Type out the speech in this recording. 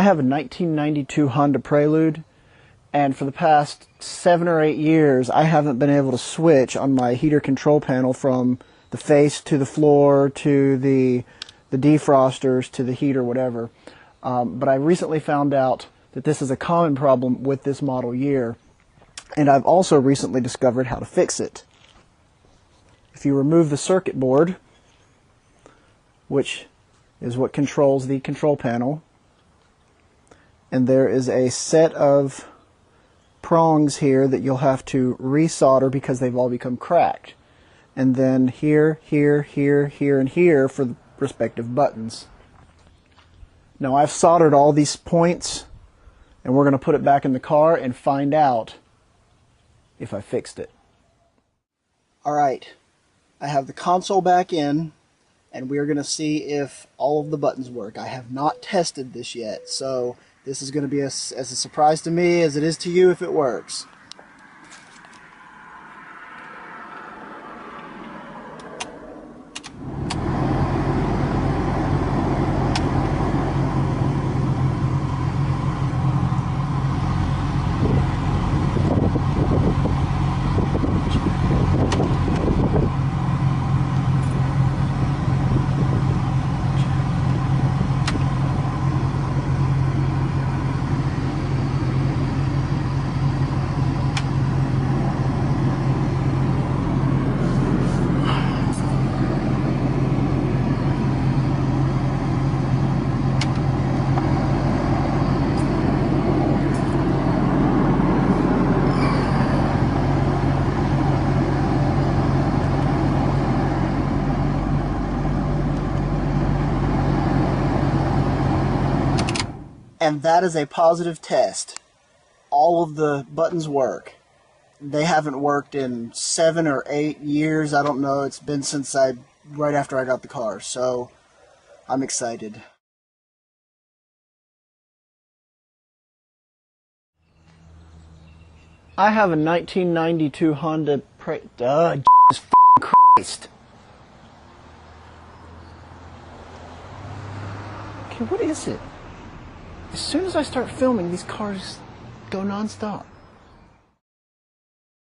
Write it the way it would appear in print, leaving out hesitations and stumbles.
have a 1992 Honda Prelude, and for the past 7 or 8 years I haven't been able to switch on my heater control panel from the face to the floor to the defrosters to the heater, whatever. But I recently found out that this is a common problem with this model year, and I've also recently discovered how to fix it. If you remove the circuit board, which is what controls the control panel, and there is a set of prongs here that you'll have to resolder because they've all become cracked. And then here, here, here, here, and here for the respective buttons. Now I've soldered all these points, and we're going to put it back in the car and find out if I fixed it. Alright, I have the console back in, and we're going to see if all of the buttons work. I have not tested this yet, so this is going to be as a surprise to me as it is to you if it works. And that is a positive test. All of the buttons work. They haven't worked in 7 or 8 years. I don't know. It's been since right after I got the car. So I'm excited. I have a 1992 Honda Jesus Christ. Okay, what is it? As soon as I start filming, these cars go non-stop.